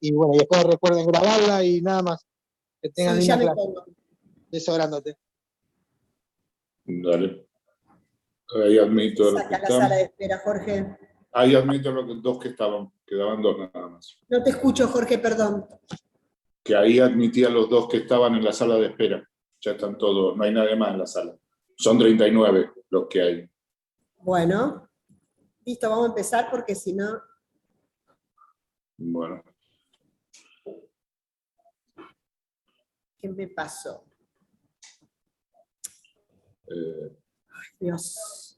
y bueno, y después recuerden grabarla y nada más. Que tengan Sí, linda ya me clase. pongo. Beso grandote. Dale. Ahí admito a los que Saca la sala de están. espera, Jorge. Ahí admito a los dos que estaban. Quedaban dos nada más. No te escucho, Jorge, perdón. Que ahí admití a los dos que estaban en la sala de espera. Ya están todos, no hay nadie más en la sala. Son 39 los que hay. Bueno, listo, vamos a empezar porque si no... Bueno. ¿Qué me pasó? Eh, Ay, Dios.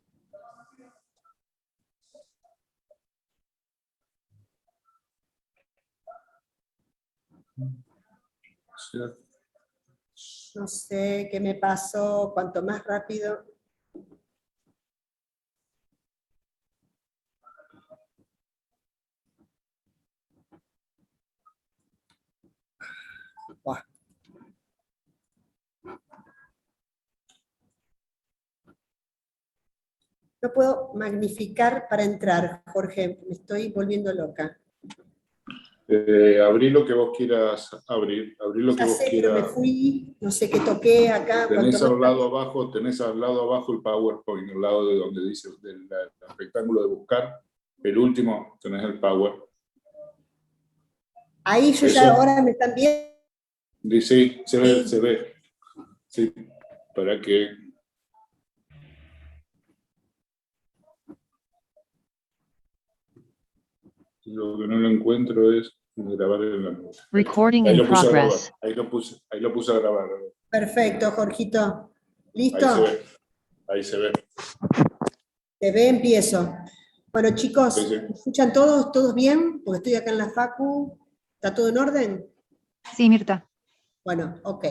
No sé qué me pasó, cuanto más rápido. Buah. No puedo magnificar para entrar, Jorge, me estoy volviendo loca. abrí lo que vos quieras abrir. Abrí lo que Ya vos sé, pero me quieras. fui, no sé qué toqué acá. Tenés cuanto al más- lado abajo el PowerPoint, al lado de donde dice el rectángulo de buscar. El último tenés el Power. Ahí yo Eso. ya ahora me están viendo. Sí, se ve, Sí. se ve. Sí, para que... Lo que no lo encuentro es grabar en la nota. Recording Ahí in lo puse a grabar. progress. Ahí lo puse a grabar. Perfecto, Jorgito. ¿Listo? Ahí se ve. Ahí se ve. Te ve, empiezo. Bueno, chicos, Sí, sí. ¿me escuchan todos? ¿Todos bien? Porque estoy acá en la facu. ¿Está todo en orden? Sí, Mirta. Bueno, ok.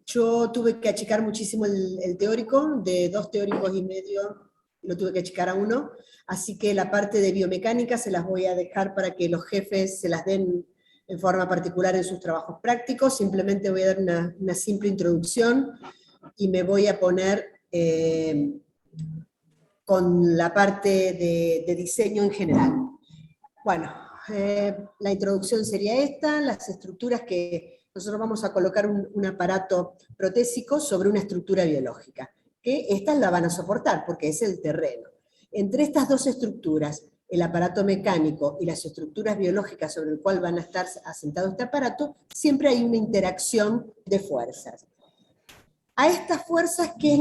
Yo tuve que achicar muchísimo el teórico, de 2 teóricos y medio, lo tuve que achicar a 1, así que la parte de biomecánica se las voy a dejar para que los jefes se las den en forma particular en sus trabajos prácticos. Simplemente voy a dar una simple introducción y me voy a poner con la parte de diseño en general. Bueno, la introducción sería esta, las estructuras que nosotros vamos a colocar un aparato protésico sobre una estructura biológica, que estas la van a soportar porque es el terreno. Entre estas dos estructuras, el aparato mecánico y las estructuras biológicas sobre el cual van a estar asentado este aparato, siempre hay una interacción de fuerzas. A estas fuerzas que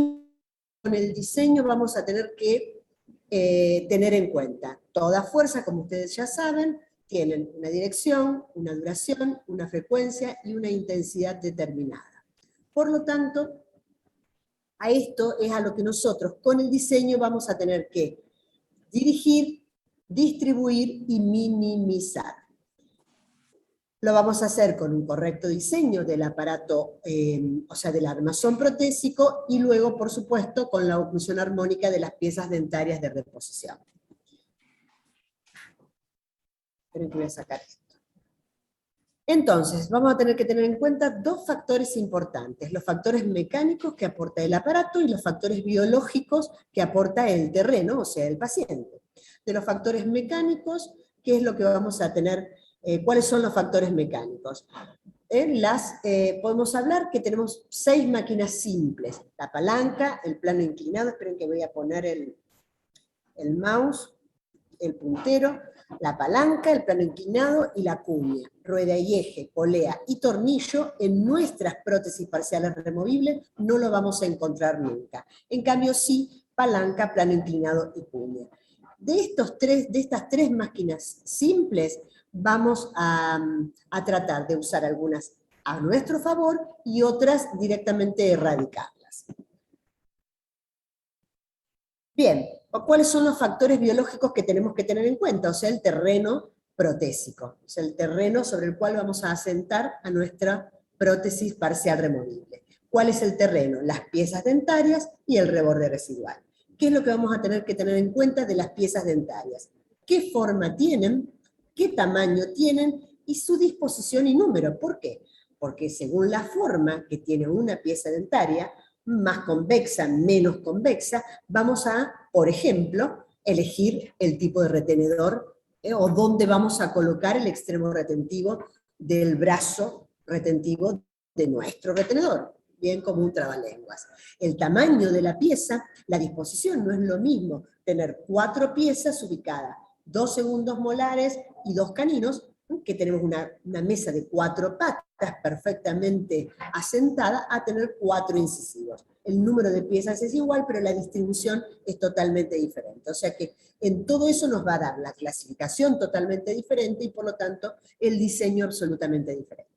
con el diseño vamos a tener que tener en cuenta. Todas fuerzas, como ustedes ya saben, tienen una dirección, una duración, una frecuencia y una intensidad determinada. Por lo tanto, a esto es a lo que nosotros con el diseño vamos a tener que dirigir, distribuir y minimizar. Lo vamos a hacer con un correcto diseño del aparato, o sea, del armazón protésico, y luego, por supuesto, con la oclusión armónica de las piezas dentarias de reposición. Esperen que voy a sacar esto. Entonces, vamos a tener que tener en cuenta 2 factores importantes, los factores mecánicos que aporta el aparato y los factores biológicos que aporta el terreno, o sea, el paciente. De los factores mecánicos, ¿qué es lo que vamos a tener? ¿Cuáles son los factores mecánicos? Podemos hablar que tenemos 6 máquinas simples, la palanca, el plano inclinado, esperen que voy a poner el mouse, el puntero, la palanca, el plano inclinado y la cuña, rueda y eje, polea y tornillo. En nuestras prótesis parciales removibles no lo vamos a encontrar nunca. En cambio sí, palanca, plano inclinado y cuña. De estas tres máquinas simples vamos a tratar de usar algunas a nuestro favor y otras directamente erradicarlas. Bien, ¿cuáles son los factores biológicos que tenemos que tener en cuenta? O sea, el terreno protésico, o sea, el terreno sobre el cual vamos a asentar a nuestra prótesis parcial removible. ¿Cuál es el terreno? Las piezas dentarias y el reborde residual. ¿Qué es lo que vamos a tener que tener en cuenta de las piezas dentarias? ¿Qué forma tienen? ¿Qué tamaño tienen? Y su disposición y número. ¿Por qué? Porque según la forma que tiene una pieza dentaria, más convexa, menos convexa, vamos a, por ejemplo, elegir el tipo de retenedor o dónde vamos a colocar el extremo retentivo del brazo retentivo de nuestro retenedor, bien como un trabalenguas. El tamaño de la pieza, la disposición, no es lo mismo tener 4 piezas ubicadas, 2 segundos molares y 2 caninos, que tenemos una mesa de 4 patas perfectamente asentada, a tener 4 incisivos. El número de piezas es igual, pero la distribución es totalmente diferente. O sea que en todo eso nos va a dar la clasificación totalmente diferente y por lo tanto el diseño absolutamente diferente.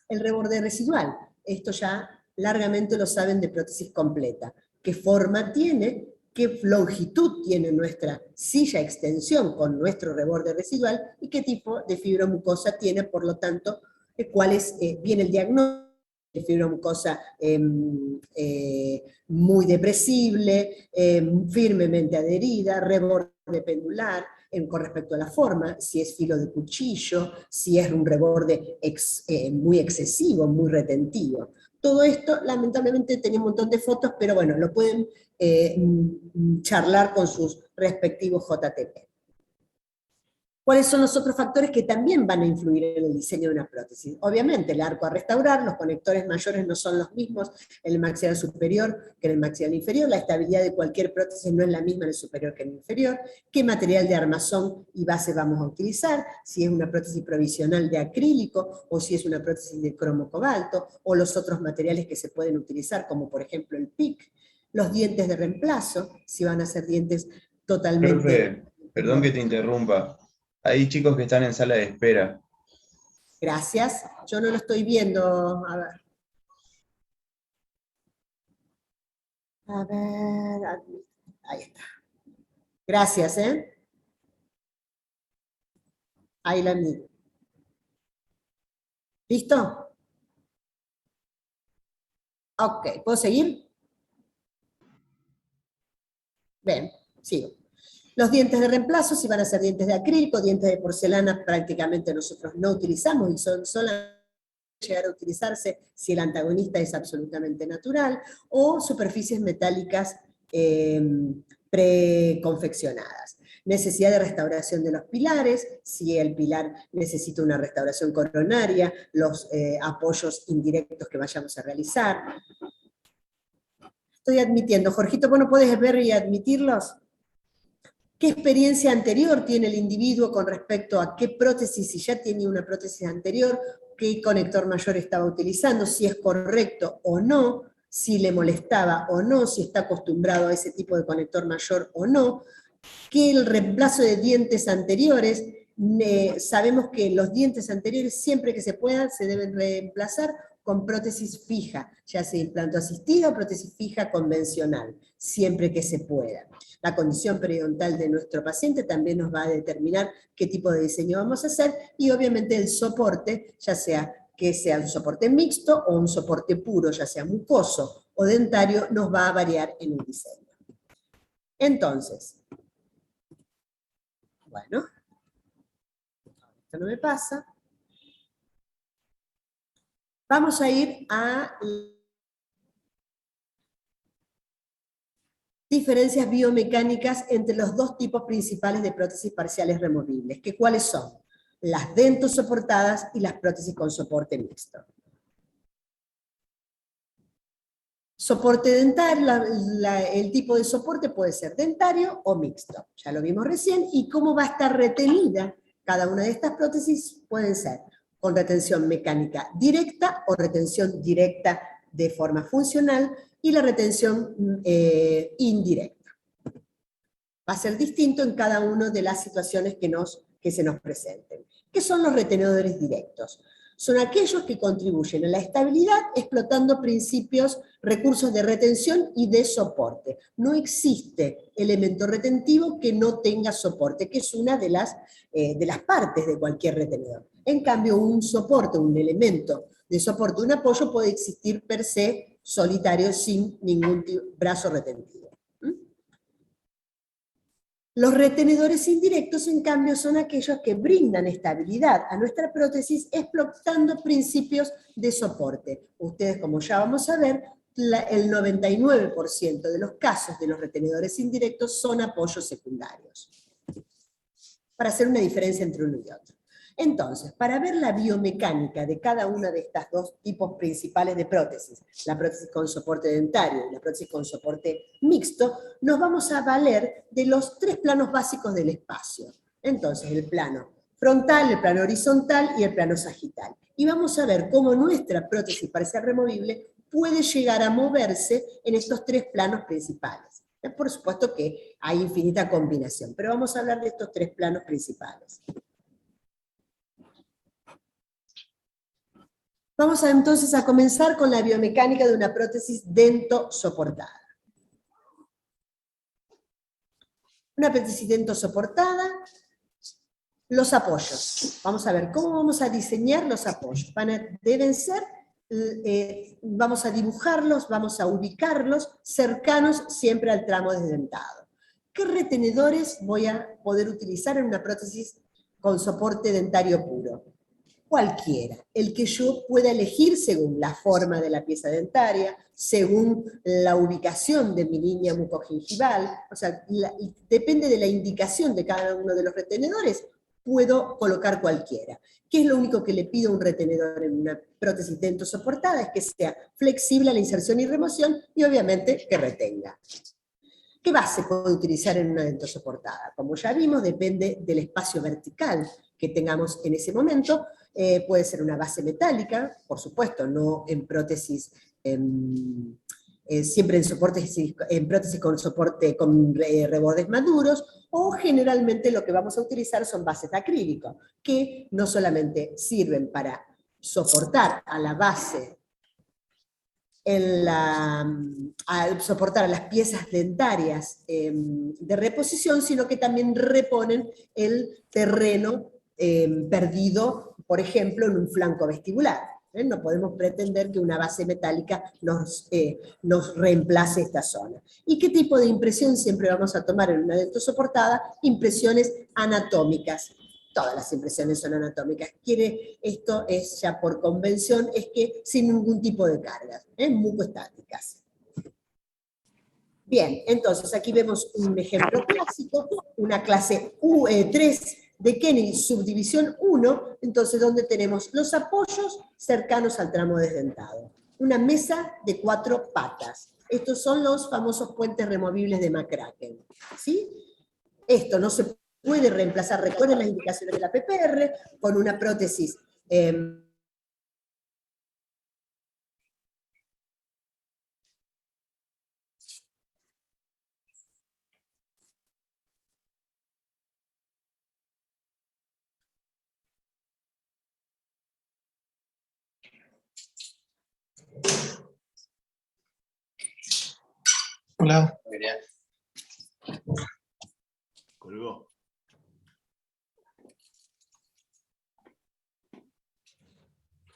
El reborde residual, esto ya largamente lo saben de prótesis completa. ¿Qué forma tiene? ¿Qué longitud tiene nuestra silla extensión con nuestro reborde residual? ¿Y qué tipo de fibromucosa tiene? Por lo tanto, ¿cuál es bien el diagnóstico? De fibromucosa muy depresible, firmemente adherida, reborde pendular, con respecto a la forma, si es filo de cuchillo, si es un reborde muy excesivo, muy retentivo. Todo esto, lamentablemente, tenía un montón de fotos, pero bueno, lo pueden charlar con sus respectivos JTP. ¿Cuáles son los otros factores que también van a influir en el diseño de una prótesis? Obviamente, el arco a restaurar, los conectores mayores no son los mismos en el maxilar superior que en el maxilar inferior, la estabilidad de cualquier prótesis no es la misma en el superior que en el inferior, qué material de armazón y base vamos a utilizar, si es una prótesis provisional de acrílico, o si es una prótesis de cromo cobalto, o los otros materiales que se pueden utilizar, como por ejemplo el PIC, los dientes de reemplazo, si van a ser dientes totalmente... Profe, perdón que te interrumpa. Hay chicos que están en sala de espera. Gracias. Yo no lo estoy viendo. A ver. Ahí está. Gracias, ¿eh? Ahí la miro. ¿Listo? Ok, ¿puedo seguir? Bien, sigo. Los dientes de reemplazo, si van a ser dientes de acrílico, dientes de porcelana, prácticamente nosotros no utilizamos y son solamente llegar a utilizarse si el antagonista es absolutamente natural, o superficies metálicas preconfeccionadas. Necesidad de restauración de los pilares, si el pilar necesita una restauración coronaria, los apoyos indirectos que vayamos a realizar. Estoy admitiendo. Jorgito, ¿vos no podés ver y admitirlos? ¿Qué experiencia anterior tiene el individuo con respecto a qué prótesis, si ya tenía una prótesis anterior, qué conector mayor estaba utilizando, si es correcto o no, si le molestaba o no, si está acostumbrado a ese tipo de conector mayor o no, que el reemplazo de dientes anteriores, sabemos que los dientes anteriores siempre que se puedan se deben reemplazar con prótesis fija, ya sea implanto asistido o prótesis fija convencional, siempre que se pueda. La condición periodontal de nuestro paciente también nos va a determinar qué tipo de diseño vamos a hacer, y obviamente el soporte, ya sea que sea un soporte mixto o un soporte puro, ya sea mucoso o dentario, nos va a variar en el diseño. Entonces, bueno, esto no me pasa. Vamos a ir a diferencias biomecánicas entre los dos tipos principales de prótesis parciales removibles, que ¿cuáles son? Las dentosoportadas y las prótesis con soporte mixto. Soporte dental, el tipo de soporte puede ser dentario o mixto, ya lo vimos recién, y cómo va a estar retenida cada una de estas prótesis pueden ser con retención mecánica directa o retención directa de forma funcional, y la retención indirecta. Va a ser distinto en cada una de las situaciones que se nos presenten. ¿Qué son los retenedores directos? Son aquellos que contribuyen a la estabilidad explotando recursos de retención y de soporte. No existe elemento retentivo que no tenga soporte, que es una de las partes de cualquier retenedor. En cambio, un soporte, un elemento de soporte, un apoyo puede existir per se solitario sin ningún brazo retentivo. Los retenedores indirectos, en cambio, son aquellos que brindan estabilidad a nuestra prótesis explotando principios de soporte. Ustedes, como ya vamos a ver, el 99% de los casos de los retenedores indirectos son apoyos secundarios. para hacer una diferencia entre uno y otro. Entonces, para ver la biomecánica de cada uno de estos dos tipos principales de prótesis, la prótesis con soporte dentario y la prótesis con soporte mixto, nos vamos a valer de los 3 planos básicos del espacio. Entonces, el plano frontal, el plano horizontal y el plano sagital. Y vamos a ver cómo nuestra prótesis para ser removible puede llegar a moverse en estos 3 planos principales. Por supuesto que hay infinita combinación, pero vamos a hablar de estos 3 planos principales. Vamos entonces a comenzar con la biomecánica de una prótesis dentosoportada. Una prótesis dentosoportada, los apoyos. Vamos a ver cómo vamos a diseñar los apoyos. Deben ser, vamos a dibujarlos, vamos a ubicarlos cercanos siempre al tramo desdentado. ¿Qué retenedores voy a poder utilizar en una prótesis con soporte dentario puro? Cualquiera, el que yo pueda elegir según la forma de la pieza dentaria, según la ubicación de mi línea mucogingival, o sea, depende de la indicación de cada uno de los retenedores, puedo colocar cualquiera. ¿Qué es lo único que le pido a un retenedor en una prótesis dentosoportada? Es que sea flexible a la inserción y remoción y obviamente que retenga. ¿Qué base puedo utilizar en una dentosoportada? Como ya vimos, depende del espacio vertical que tengamos en ese momento. Puede ser una base metálica, por supuesto, no en prótesis, siempre en prótesis con soporte con rebordes maduros, o generalmente lo que vamos a utilizar son bases de acrílico, que no solamente sirven para soportar a la base, soportar a las piezas dentarias de reposición, sino que también reponen el terreno perdido, por ejemplo, en un flanco vestibular. No podemos pretender que una base metálica nos reemplace esta zona. ¿Y qué tipo de impresión siempre vamos a tomar en una dentosoportada? Impresiones anatómicas. Todas las impresiones son anatómicas. Esto es ya por convención, es que sin ningún tipo de cargas, mucoestáticas. Bien, entonces aquí vemos un ejemplo clásico, una clase 3 de Kennedy, subdivisión 1, entonces donde tenemos los apoyos cercanos al tramo desdentado. Una mesa de 4 patas. Estos son los famosos puentes removibles de McCracken. ¿Sí? Esto no se puede reemplazar, recuerden las indicaciones de la PPR, con una prótesis Hola. Colgó.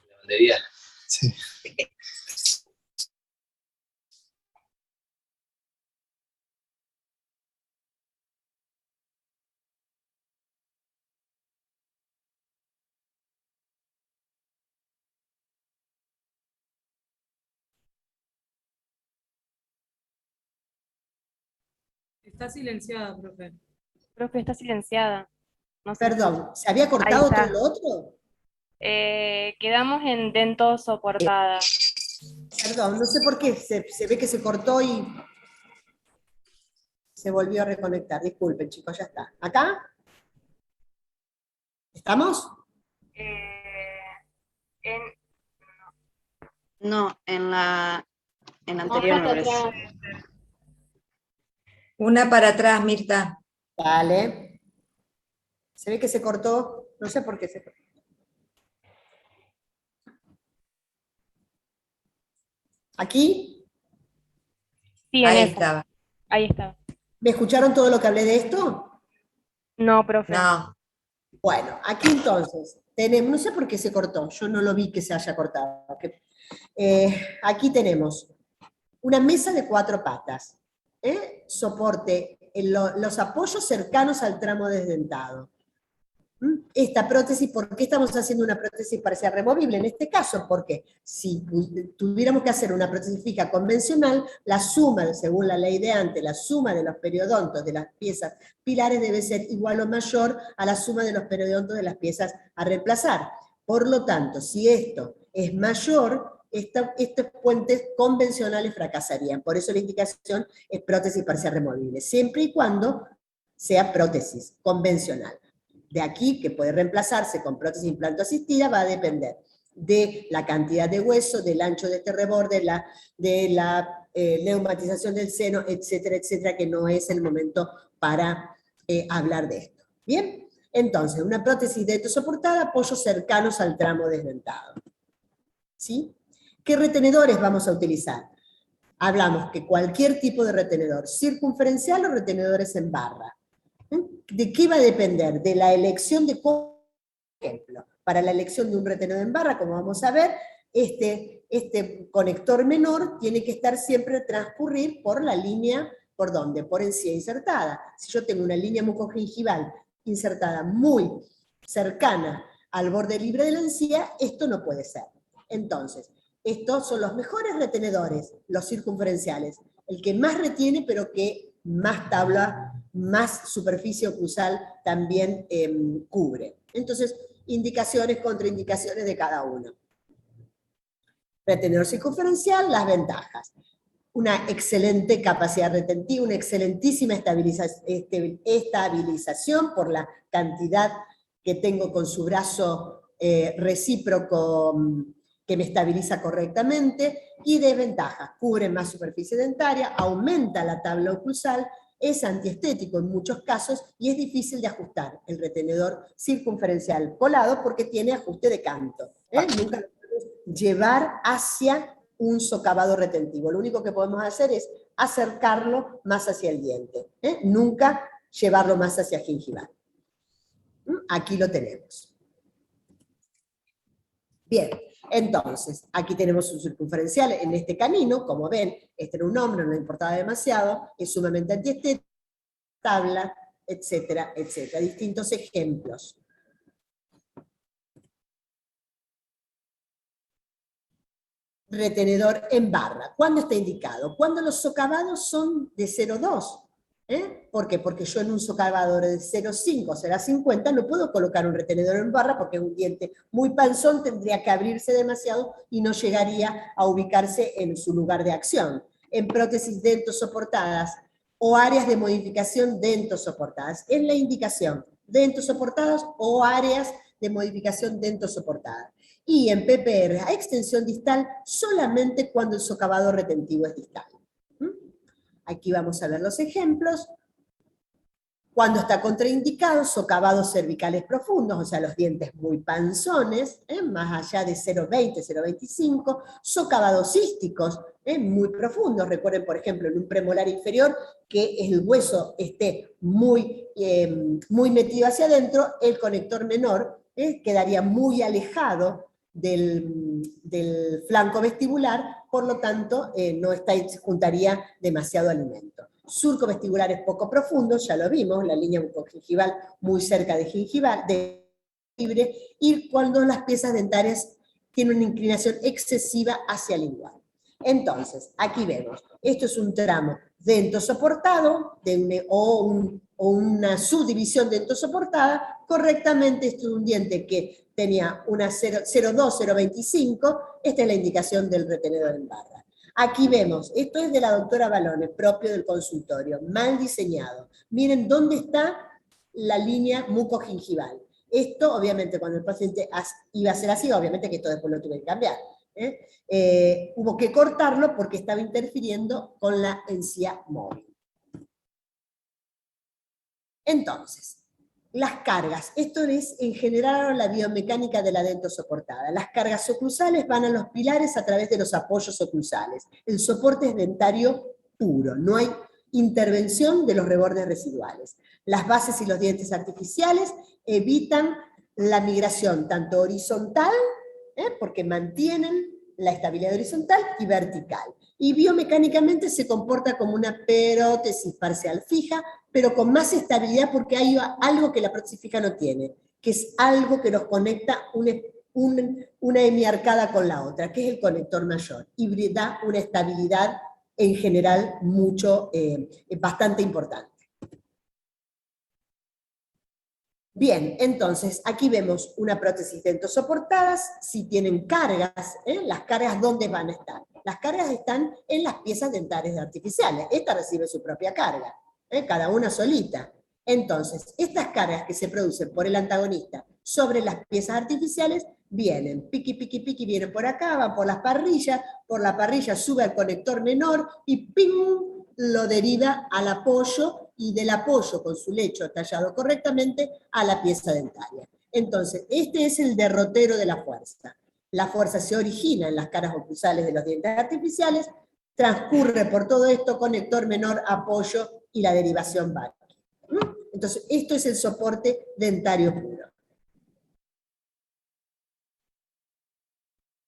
¿Lavandería? Sí. Está silenciada, profe. Profe, está silenciada. No sé. Perdón, ¿se había cortado Ahí está. todo lo otro? Quedamos en dentosoportada. Perdón, no sé por qué, se ve que se cortó y se volvió a reconectar. Disculpen, chicos, ya está. ¿Acá? ¿Estamos? No, en la anterior me parece. Una para atrás, Mirta. Vale. Se ve que se cortó, no sé por qué se cortó. ¿Aquí? Sí, en Ahí esa. estaba. Ahí estaba. ¿Me escucharon todo lo que hablé de esto? No, profe. No, Bueno, aquí entonces tenemos, no sé por qué se cortó, yo no lo vi que se haya cortado. Aquí tenemos una mesa de 4 patas, soporte, los apoyos cercanos al tramo desdentado. Esta prótesis, ¿por qué estamos haciendo una prótesis parcial removible? En este caso, porque si tuviéramos que hacer una prótesis fija convencional, la suma, según la ley de antes, la suma de los periodontos de las piezas pilares debe ser igual o mayor a la suma de los periodontos de las piezas a reemplazar. Por lo tanto, si esto es mayor, estos puentes convencionales fracasarían. Por eso la indicación es prótesis parcial removible, siempre y cuando sea prótesis convencional. De aquí, que puede reemplazarse con prótesis implanto asistida, va a depender de la cantidad de hueso, del ancho de este reborde, de la neumatización del seno, etcétera, etcétera, que no es el momento para hablar de esto. ¿Bien? Entonces, una prótesis dentosoportada, apoyos cercanos al tramo desdentado. ¿Sí? ¿Qué retenedores vamos a utilizar? Hablamos que cualquier tipo de retenedor, circunferencial o retenedores en barra. ¿De qué va a depender? De la elección de, por ejemplo, para la elección de un retenedor en barra, como vamos a ver, este conector menor tiene que estar siempre transcurrir por la línea, ¿por dónde? Por encía insertada. Si yo tengo una línea mucogingival insertada muy cercana al borde libre de la encía, esto no puede ser. Entonces, estos son los mejores retenedores, los circunferenciales, el que más retiene, pero que más tabla, más superficie oclusal también cubre. Entonces, indicaciones, contraindicaciones de cada uno. Retenedor circunferencial, las ventajas. Una excelente capacidad retentiva, una excelentísima estabilización por la cantidad que tengo con su brazo recíproco que me estabiliza correctamente, y desventajas, cubre más superficie dentaria, aumenta la tabla oclusal, es antiestético en muchos casos y es difícil de ajustar el retenedor circunferencial colado porque tiene ajuste de canto. Nunca lo podemos llevar hacia un socavado retentivo. Lo único que podemos hacer es acercarlo más hacia el diente. Nunca llevarlo más hacia gingival. Aquí lo tenemos. Bien. Entonces, aquí tenemos un circunferencial en este canino, como ven, este era un hombre, no le importaba demasiado, es sumamente antiestético, tabla, etcétera, etcétera. Distintos ejemplos. Retenedor en barra. ¿Cuándo está indicado? Cuando los socavados son de 0,2. ¿Por qué? Porque yo en un socavador de 0,5 o 0,50 no puedo colocar un retenedor en barra porque un diente muy panzón tendría que abrirse demasiado y no llegaría a ubicarse en su lugar de acción. En prótesis dentosoportadas o áreas de modificación dentosoportadas, es la indicación, dentosoportadas o áreas de modificación dentosoportada. Y en PPR a extensión distal solamente cuando el socavado retentivo es distal. Aquí vamos a ver los ejemplos. Cuando está contraindicado, socavados cervicales profundos, o sea, los dientes muy panzones, más allá de 0,20, 0,25, socavados císticos, muy profundos. Recuerden, por ejemplo, en un premolar inferior, que el hueso esté muy metido hacia adentro, el conector menor quedaría muy alejado del flanco vestibular, por lo tanto no juntaría demasiado alimento. Surco vestibular es poco profundo, ya lo vimos, la línea bucogingival muy cerca de gingival, libre, y cuando las piezas dentarias tienen una inclinación excesiva hacia el lingual. Entonces, aquí vemos, esto es un tramo dentosoportado o una subdivisión dentosoportada, correctamente esto es un diente que tenía una 0,2, 0,25, esta es la indicación del retenedor en barra. Aquí vemos, esto es de la doctora Balone, propio del consultorio, mal diseñado. Miren dónde está la línea mucogingival. Esto, obviamente, cuando el paciente iba a ser así, obviamente que esto después lo tuve que cambiar. Hubo que cortarlo porque estaba interfiriendo con la encía móvil. Entonces, las cargas, esto es en general la biomecánica de la dentosoportada. Las cargas oclusales van a los pilares a través de los apoyos oclusales. El soporte es dentario puro, no hay intervención de los rebordes residuales. Las bases y los dientes artificiales evitan la migración tanto horizontal, porque mantienen la estabilidad horizontal y vertical. Y biomecánicamente se comporta como una prótesis parcial fija, pero con más estabilidad porque hay algo que la prótesis fija no tiene, que es algo que nos conecta una hemiarcada con la otra, que es el conector mayor, y da una estabilidad en general bastante importante. Bien, entonces aquí vemos una prótesis dentosoportadas, si tienen cargas, las cargas ¿dónde van a estar? Las cargas están en las piezas dentarias artificiales, esta recibe su propia carga, cada una solita. Entonces, estas cargas que se producen por el antagonista sobre las piezas artificiales, vienen, piqui, piqui, piqui, vienen por acá, van por la parrilla sube al conector menor y ¡ping!, lo deriva al apoyo, y del apoyo con su lecho tallado correctamente a la pieza dentaria. Entonces, este es el derrotero de la fuerza. La fuerza se origina en las caras oclusales de los dientes artificiales, transcurre por todo esto, conector menor, apoyo y la derivación va. Entonces, esto es el soporte dentario puro.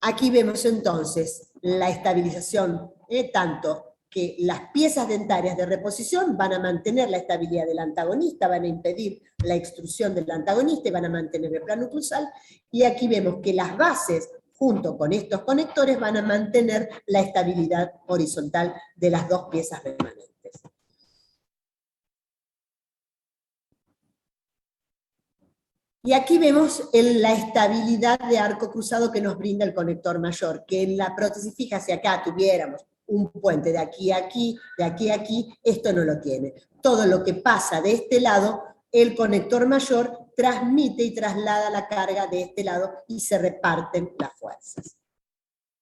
Aquí vemos entonces la estabilización, tanto que las piezas dentarias de reposición van a mantener la estabilidad del antagonista, van a impedir la extrusión del antagonista y van a mantener el plano oclusal, y aquí vemos que las bases, junto con estos conectores, van a mantener la estabilidad horizontal de las dos piezas remanentes. Y aquí vemos la estabilidad de arco cruzado que nos brinda el conector mayor, que en la prótesis fija, si acá tuviéramos un puente de aquí a aquí, de aquí a aquí, esto no lo tiene. Todo lo que pasa de este lado, el conector mayor transmite y traslada la carga de este lado y se reparten las fuerzas,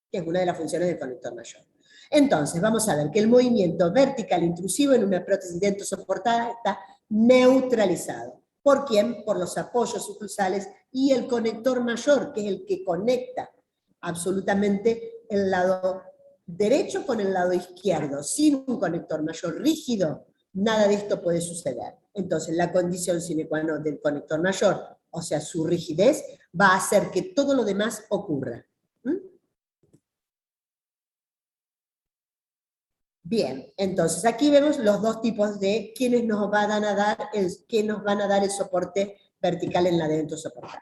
que es una de las funciones del conector mayor. Entonces, vamos a ver que el movimiento vertical intrusivo en una prótesis dentosoportada está neutralizado. ¿Por quién? Por los apoyos oclusales y el conector mayor, que es el que conecta absolutamente el lado derecho con el lado izquierdo. Sin un conector mayor rígido, nada de esto puede suceder. Entonces, la condición sine qua non del conector mayor, o sea, su rigidez, va a hacer que todo lo demás ocurra. Bien, entonces aquí vemos los dos tipos de quienes nos van a dar el soporte vertical en la dentosoportada.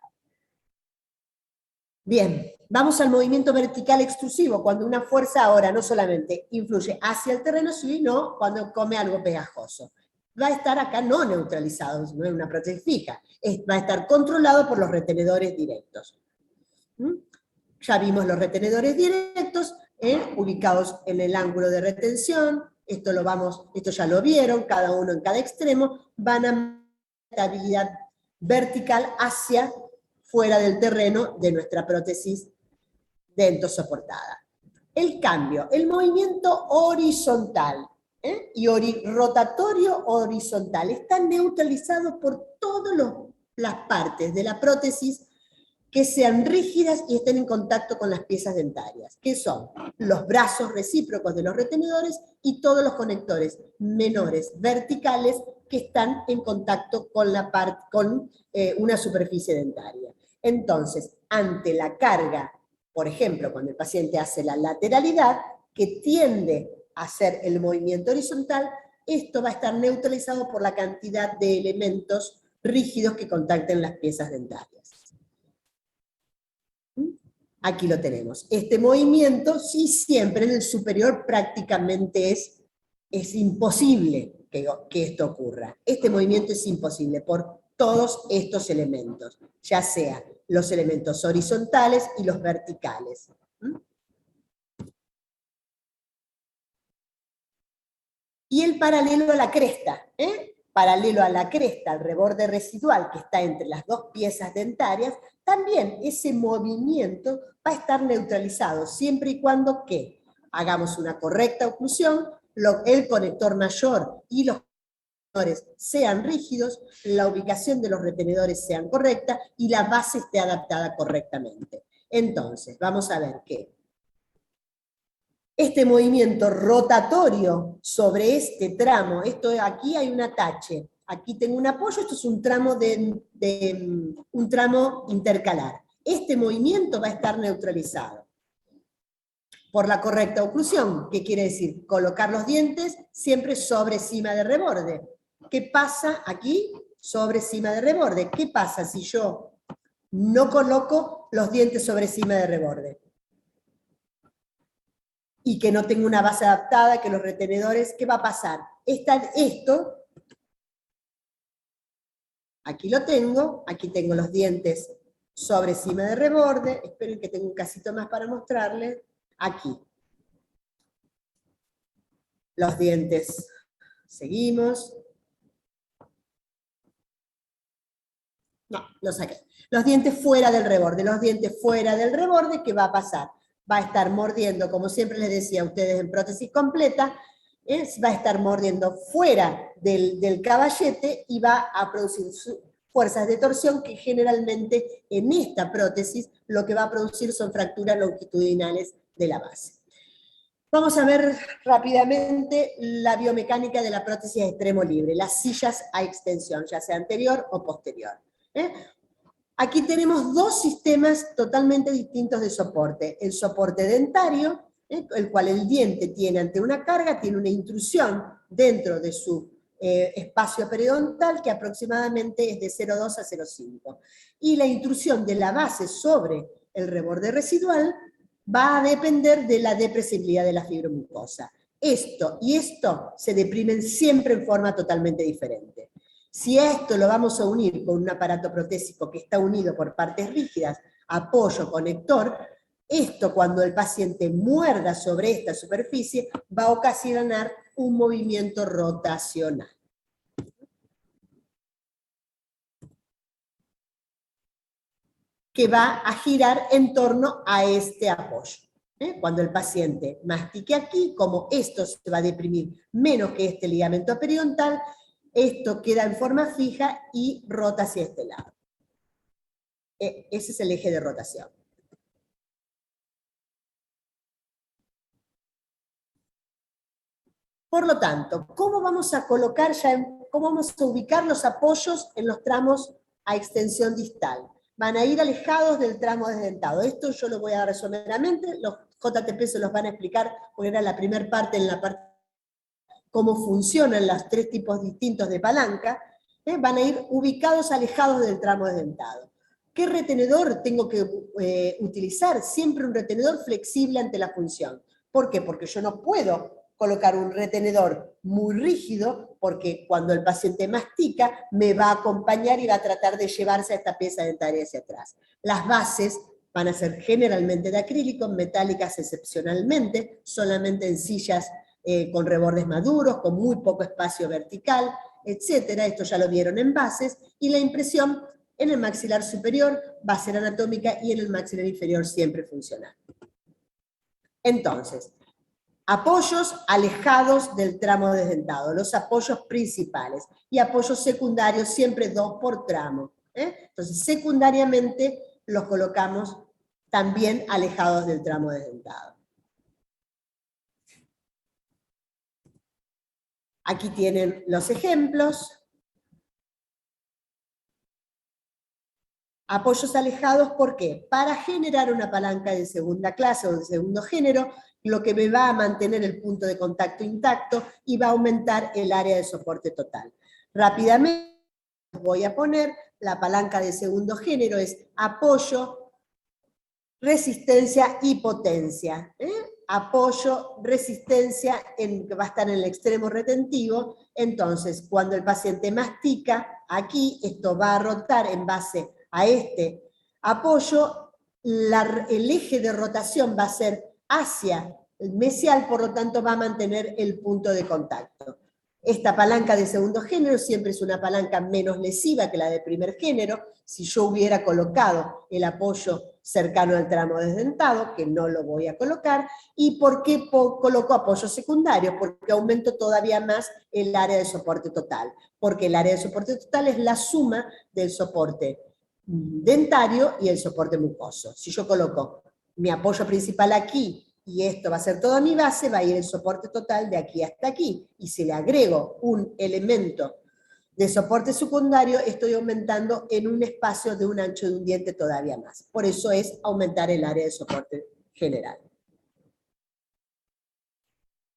Bien, vamos al movimiento vertical extrusivo, cuando una fuerza ahora no solamente influye hacia el terreno, sino cuando come algo pegajoso. Va a estar acá no neutralizado, no es una prótesis fija, va a estar controlado por los retenedores directos. Ya vimos los retenedores directos, ubicados en el ángulo de retención, esto ya lo vieron, cada uno en cada extremo, van a estabilidad vertical hacia fuera del terreno de nuestra prótesis dentosoportada. El cambio, el movimiento horizontal y rotatorio horizontal están neutralizados por todas las partes de la prótesis que sean rígidas y estén en contacto con las piezas dentarias, que son los brazos recíprocos de los retenedores y todos los conectores menores verticales que están en contacto con una superficie dentaria. Entonces, ante la carga, por ejemplo, cuando el paciente hace la lateralidad, que tiende a hacer el movimiento horizontal, esto va a estar neutralizado por la cantidad de elementos rígidos que contacten las piezas dentarias. Aquí lo tenemos. Este movimiento, sí, siempre en el superior prácticamente es imposible que esto ocurra. Este movimiento es imposible por todos estos elementos, ya sea los elementos horizontales y los verticales. Y el paralelo a la cresta, paralelo a la cresta, al reborde residual que está entre las dos piezas dentarias, también ese movimiento va a estar neutralizado, siempre y cuando que hagamos una correcta oclusión, el conector mayor y los retenedores sean rígidos, la ubicación de los retenedores sean correcta y la base esté adaptada correctamente. Entonces, vamos a ver que este movimiento rotatorio sobre este tramo, aquí hay un atache, aquí tengo un apoyo, esto es un tramo, un tramo intercalar. Este movimiento va a estar neutralizado por la correcta oclusión, que quiere decir colocar los dientes siempre sobre cima del reborde. ¿Qué pasa aquí? sobre cima de reborde. ¿Qué pasa si yo no coloco los dientes sobre cima de reborde? Y que no tengo una base adaptada, que los retenedores, ¿qué va a pasar? Esto, aquí lo tengo, aquí tengo los dientes sobre cima de reborde, esperen que tengo un casito más para mostrarles, aquí. Los dientes, seguimos. No, lo saqué. Los dientes fuera del reborde. Los dientes fuera del reborde, ¿qué va a pasar? Va a estar mordiendo, como siempre les decía a ustedes en prótesis completa, va a estar mordiendo fuera del caballete y va a producir fuerzas de torsión que generalmente en esta prótesis lo que va a producir son fracturas longitudinales de la base. Vamos a ver rápidamente la biomecánica de la prótesis de extremo libre, las sillas a extensión, ya sea anterior o posterior. Aquí tenemos dos sistemas totalmente distintos de soporte. El soporte dentario, el cual el diente tiene ante una carga, tiene una intrusión dentro de su espacio periodontal que aproximadamente es de 0,2 a 0,5. Y la intrusión de la base sobre el reborde residual va a depender de la depresibilidad de la fibromucosa. Esto y esto se deprimen siempre en forma totalmente diferente. Si a esto lo vamos a unir con un aparato protésico que está unido por partes rígidas, apoyo, conector, esto cuando el paciente muerda sobre esta superficie va a ocasionar un movimiento rotacional. Que va a girar en torno a este apoyo. Cuando el paciente mastique aquí, como esto se va a deprimir menos que este ligamento periodontal, esto queda en forma fija y rota hacia este lado. Ese es el eje de rotación. Por lo tanto, ¿cómo vamos a colocar cómo vamos a ubicar los apoyos en los tramos a extensión distal? Van a ir alejados del tramo desdentado. Esto yo lo voy a dar someramente, los JTP se los van a explicar, porque era la primera parte en la parte cómo funcionan los tres tipos distintos de palanca, van a ir ubicados alejados del tramo desdentado. ¿Qué retenedor tengo que utilizar? Siempre un retenedor flexible ante la función. ¿Por qué? Porque yo no puedo colocar un retenedor muy rígido, porque cuando el paciente mastica, me va a acompañar y va a tratar de llevarse a esta pieza dentaria hacia atrás. Las bases van a ser generalmente de acrílico, metálicas excepcionalmente, solamente en sillas con rebordes maduros, con muy poco espacio vertical, etc. Esto ya lo vieron en bases, y la impresión en el maxilar superior, base anatómica, y en el maxilar inferior siempre funcional. Entonces, apoyos alejados del tramo desdentado, los apoyos principales, y apoyos secundarios siempre 2 por tramo. Entonces, secundariamente los colocamos también alejados del tramo desdentado. Aquí tienen los ejemplos. Apoyos alejados, ¿por qué? Para generar una palanca de segunda clase o de segundo género, lo que me va a mantener el punto de contacto intacto y va a aumentar el área de soporte total. Rápidamente voy a poner la palanca de segundo género, es apoyo, resistencia y potencia. Apoyo, resistencia, que va a estar en el extremo retentivo. Entonces, cuando el paciente mastica, aquí esto va a rotar en base a este apoyo, el eje de rotación va a ser hacia el mesial, por lo tanto va a mantener el punto de contacto. Esta palanca de segundo género siempre es una palanca menos lesiva que la de primer género. Si yo hubiera colocado el apoyo cercano al tramo desdentado, que no lo voy a colocar. ¿Y por qué coloco apoyo secundario? Porque aumento todavía más el área de soporte total. Porque el área de soporte total es la suma del soporte dentario y el soporte mucoso. Si yo coloco mi apoyo principal aquí, y esto va a ser toda mi base, va a ir el soporte total de aquí hasta aquí. Y si le agrego un elemento de soporte secundario, estoy aumentando en un espacio de un ancho de un diente todavía más. Por eso es aumentar el área de soporte general.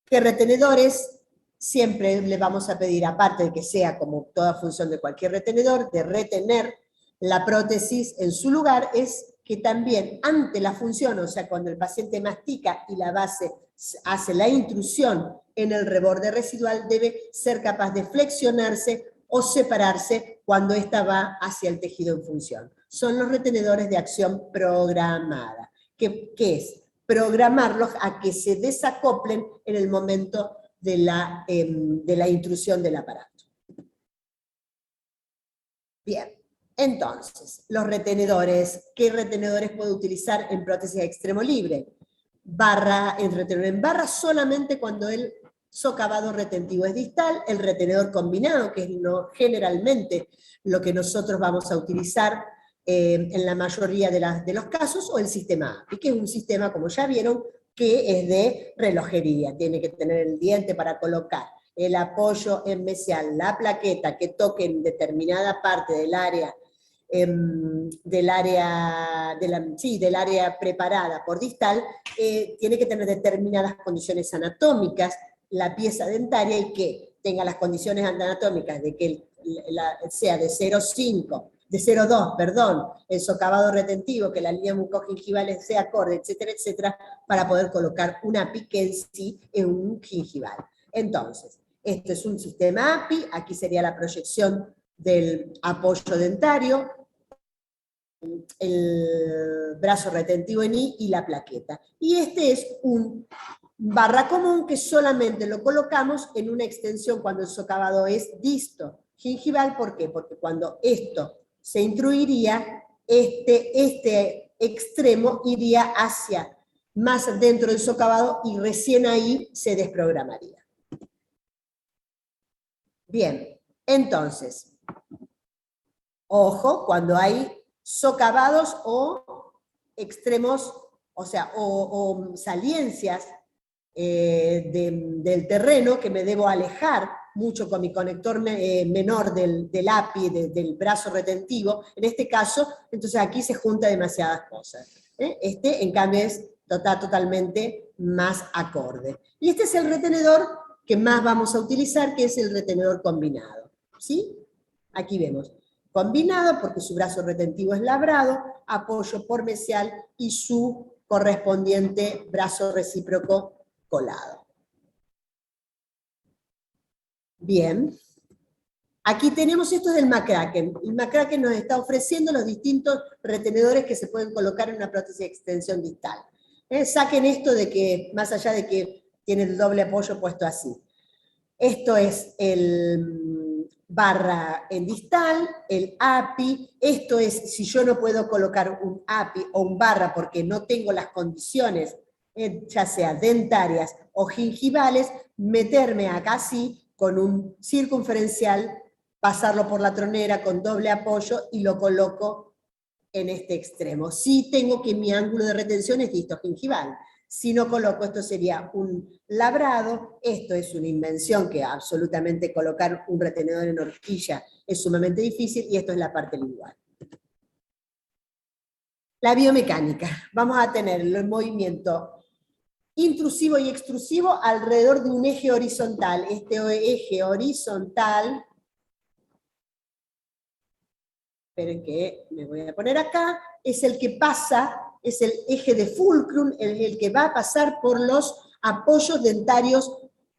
¿Qué retenedores siempre le vamos a pedir, aparte de que sea como toda función de cualquier retenedor, de retener la prótesis en su lugar, es que también ante la función, o sea, cuando el paciente mastica y la base hace la intrusión en el reborde residual, debe ser capaz de flexionarse o separarse cuando ésta va hacia el tejido en función. Son los retenedores de acción programada. ¿Qué es? Programarlos a que se desacoplen en el momento de la intrusión del aparato. Bien, entonces, los retenedores. ¿Qué retenedores puedo utilizar en prótesis a extremo libre? El retenedor en barra solamente cuando el socavado retentivo es distal, el retenedor combinado, que es generalmente lo que nosotros vamos a utilizar en la mayoría de los casos, o el sistema API, que es un sistema, como ya vieron, que es de relojería. Tiene que tener el diente para colocar el apoyo en mesial, la plaqueta que toque en determinada parte del área, del área preparada por distal, tiene que tener determinadas condiciones anatómicas, la pieza dentaria, y que tenga las condiciones anatómicas de que sea de 0,2, perdón, el socavado retentivo, que la línea mucogingival sea acorde, etcétera, etcétera, para poder colocar un API que en sí es un gingival. Entonces, esto es un sistema API, aquí sería la proyección del apoyo dentario, el brazo retentivo en I y la plaqueta. Y este es un barra común que solamente lo colocamos en una extensión cuando el socavado es disto gingival. ¿Por qué? Porque cuando esto se intruiría, este extremo iría hacia más dentro del socavado y recién ahí se desprogramaría. Bien, entonces, ojo, cuando hay socavados o extremos, o sea, o saliencias del terreno que me debo alejar mucho con mi conector menor del API, del brazo retentivo, en este caso, entonces aquí se junta demasiadas cosas. Este, en cambio, está totalmente más acorde. Y este es el retenedor que más vamos a utilizar, que es el retenedor combinado. ¿Sí? Aquí vemos. Combinado porque su brazo retentivo es labrado, apoyo por mesial y su correspondiente brazo recíproco colado. Bien. Aquí tenemos esto del McCracken. El McCracken nos está ofreciendo los distintos retenedores que se pueden colocar en una prótesis de extensión distal. Saquen esto de que, más allá de que tiene el doble apoyo puesto así. Esto es el barra en distal, el API. Esto es, si yo no puedo colocar un API o un barra porque no tengo las condiciones, ya sea dentarias o gingivales, meterme acá así, con un circunferencial, pasarlo por la tronera con doble apoyo y lo coloco en este extremo. Si tengo que mi ángulo de retención es distogingival. Si no coloco, esto sería un labrado. Esto es una invención que absolutamente colocar un retenedor en horquilla es sumamente difícil, y esto es la parte lingual. La biomecánica. Vamos a tener el movimiento intrusivo y extrusivo alrededor de un eje horizontal. Este eje horizontal, esperen que me voy a poner acá, es el que pasa, es el eje de fulcrum, el que va a pasar por los apoyos dentarios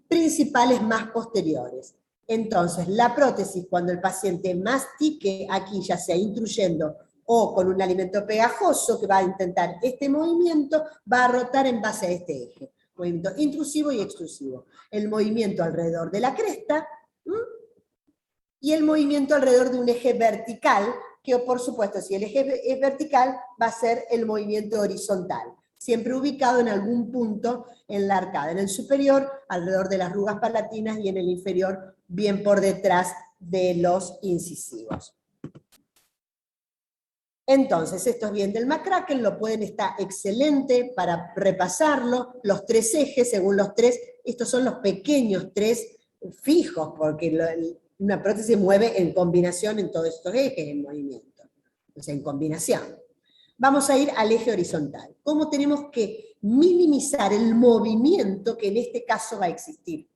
principales más posteriores. Entonces, la prótesis, cuando el paciente mastique, aquí ya sea intruyendo o con un alimento pegajoso que va a intentar este movimiento, va a rotar en base a este eje. Movimiento intrusivo y extrusivo. El movimiento alrededor de la cresta, y el movimiento alrededor de un eje vertical, que por supuesto, si el eje es vertical, va a ser el movimiento horizontal, siempre ubicado en algún punto en la arcada, en el superior, alrededor de las rugas palatinas, y en el inferior, bien por detrás de los incisivos. Entonces, esto es bien del McCracken, lo pueden estar excelente para repasarlo, los tres ejes, según los tres, estos son los pequeños tres fijos, porque una prótesis mueve en combinación en todos estos ejes en movimiento, o sea, en combinación. Vamos a ir al eje horizontal. ¿Cómo tenemos que minimizar el movimiento que en este caso va a existir?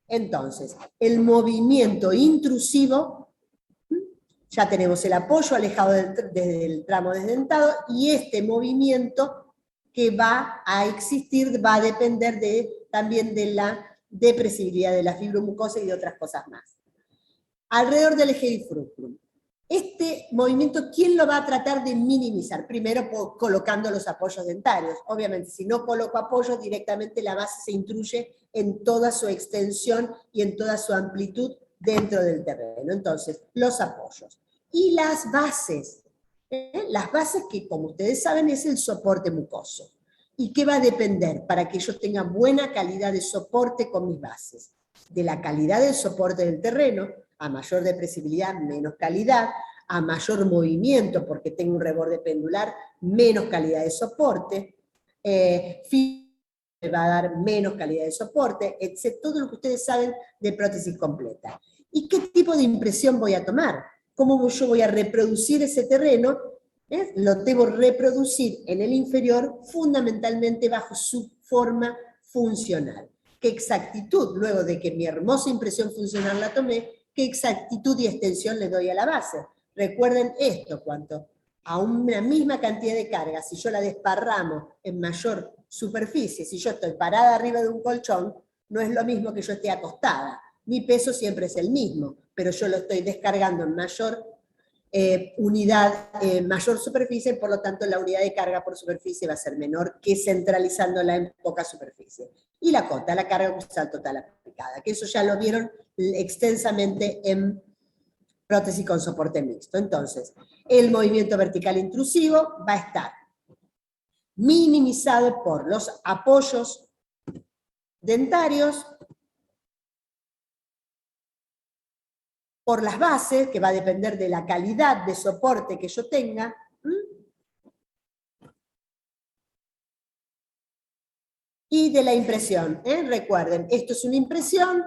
Entonces, el movimiento intrusivo, ya tenemos el apoyo alejado desde el tramo desdentado, y este movimiento que va a existir va a depender también de la depresibilidad de la fibromucosa y de otras cosas más. Alrededor del eje bifurcum. Este movimiento, ¿quién lo va a tratar de minimizar? Primero colocando los apoyos dentarios. Obviamente, si no coloco apoyos, directamente la base se intruye en toda su extensión y en toda su amplitud dentro del terreno. Entonces, los apoyos. Y las bases. Las bases que, como ustedes saben, es el soporte mucoso. ¿Y qué va a depender para que yo tenga buena calidad de soporte con mis bases? De la calidad del soporte del terreno. A mayor depresibilidad, menos calidad, a mayor movimiento, porque tengo un reborde pendular, menos calidad de soporte, me va a dar menos calidad de soporte, etc. Todo lo que ustedes saben de prótesis completa. ¿Y qué tipo de impresión voy a tomar? ¿Cómo yo voy a reproducir ese terreno? Lo debo reproducir en el inferior, fundamentalmente bajo su forma funcional. ¿Qué exactitud? Luego de que mi hermosa impresión funcional la tomé, ¿qué exactitud y extensión le doy a la base? Recuerden esto, cuanto a una misma cantidad de carga, si yo la desparramo en mayor superficie, si yo estoy parada arriba de un colchón, no es lo mismo que yo esté acostada. Mi peso siempre es el mismo, pero yo lo estoy descargando en mayor mayor superficie, por lo tanto la unidad de carga por superficie va a ser menor que centralizándola en poca superficie. Y la cota, la carga axial total aplicada, que eso ya lo vieron extensamente en prótesis con soporte mixto. Entonces, el movimiento vertical intrusivo va a estar minimizado por los apoyos dentarios, por las bases, que va a depender de la calidad de soporte que yo tenga, y de la impresión. Recuerden, esto es una impresión,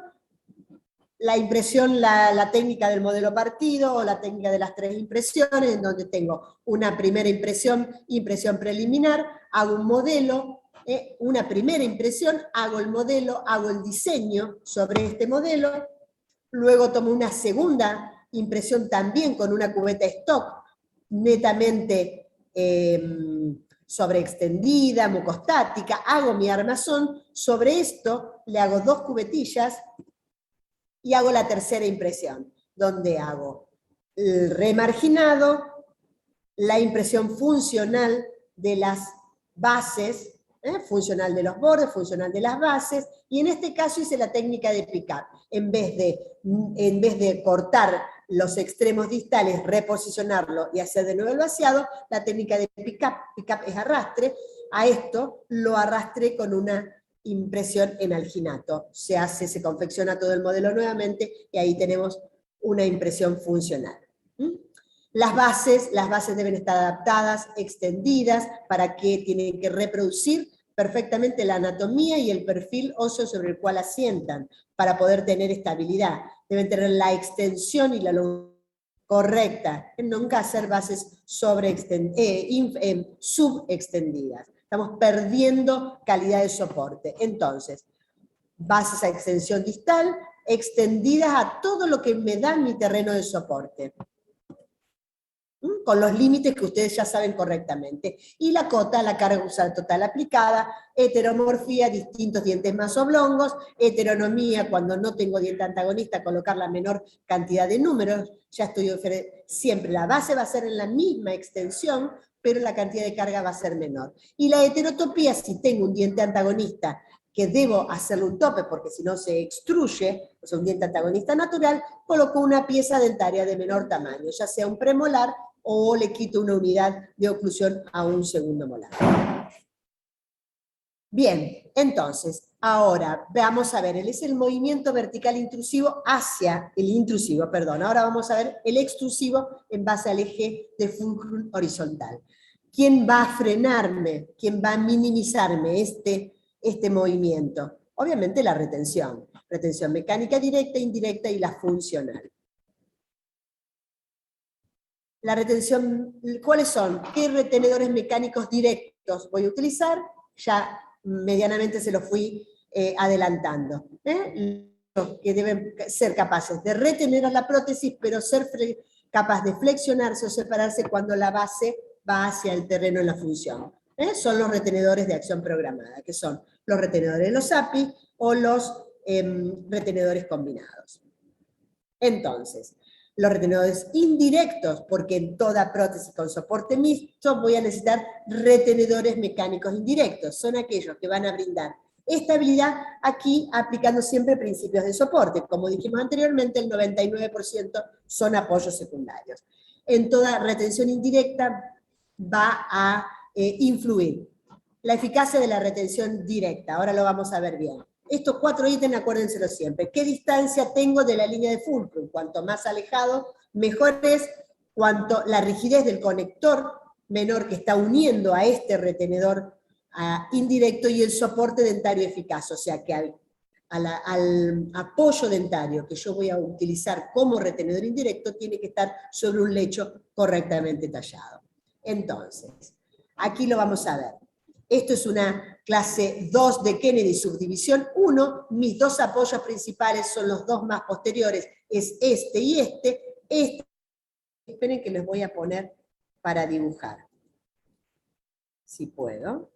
la técnica del modelo partido, o la técnica de las 3 impresiones, en donde tengo una primera impresión preliminar, hago un modelo, una primera impresión, hago el modelo, hago el diseño sobre este modelo, luego tomo una segunda impresión también con una cubeta stock, netamente sobreextendida, mucostática, hago mi armazón, sobre esto le hago 2 cubetillas y hago la tercera impresión, donde hago el remarginado, la impresión funcional de las bases, funcional de los bordes, funcional de las bases, y en este caso hice la técnica de pick-up. En vez de cortar los extremos distales, reposicionarlo y hacer de nuevo el vaciado, la técnica de pick-up es arrastre. A esto lo arrastré con una impresión en alginato. Se confecciona todo el modelo nuevamente y ahí tenemos una impresión funcional. Las bases deben estar adaptadas, extendidas, para que tienen que reproducir perfectamente la anatomía y el perfil óseo sobre el cual asientan, para poder tener estabilidad. Deben tener la extensión y la longitud correcta, nunca hacer bases subextendidas. Estamos perdiendo calidad de soporte. Entonces, bases a extensión distal, extendidas a todo lo que me da mi terreno de soporte, con los límites que ustedes ya saben correctamente. Y la cota, la carga axial total aplicada, heteromorfía, distintos dientes más oblongos, heteronomía, cuando no tengo diente antagonista, colocar la menor cantidad de números, ya estoy siempre, la base va a ser en la misma extensión, pero la cantidad de carga va a ser menor. Y la heterotopía, si tengo un diente antagonista que debo hacerle un tope porque si no se extruye, o sea, un diente antagonista natural, coloco una pieza dentaria de menor tamaño, ya sea un premolar o le quito una unidad de oclusión a un segundo molar. Bien, entonces, ahora vamos a ver, es el movimiento vertical intrusivo hacia el intrusivo, perdón, ahora vamos a ver el extrusivo en base al eje de fulcrum horizontal. ¿Quién va a frenarme? ¿Quién va a minimizarme este movimiento? Obviamente la retención mecánica directa, indirecta y la funcional. La retención, ¿cuáles son? ¿Qué retenedores mecánicos directos voy a utilizar? Ya medianamente se los fui adelantando. que deben ser capaces de retener a la prótesis, pero ser capaz de flexionarse o separarse cuando la base va hacia el terreno en la función. Son los retenedores de acción programada, que son los retenedores de los API o los retenedores combinados. Entonces, los retenedores indirectos, porque en toda prótesis con soporte mixto voy a necesitar retenedores mecánicos indirectos, son aquellos que van a brindar estabilidad aquí aplicando siempre principios de soporte. Como dijimos anteriormente, el 99% son apoyos secundarios. En toda retención indirecta va a influir la eficacia de la retención directa. Ahora lo vamos a ver bien. Estos 4 ítems, acuérdenselo siempre. ¿Qué distancia tengo de la línea de fulcrum? Cuanto más alejado, mejor es. Cuanto la rigidez del conector menor que está uniendo a este retenedor indirecto y el soporte dentario eficaz. O sea que al apoyo dentario que yo voy a utilizar como retenedor indirecto tiene que estar sobre un lecho correctamente tallado. Entonces, aquí lo vamos a ver. Esto es una clase 2 de Kennedy, subdivisión 1. Mis 2 apoyos principales son los 2 más posteriores, es este y este. Esperen que les voy a poner para dibujar. Si puedo.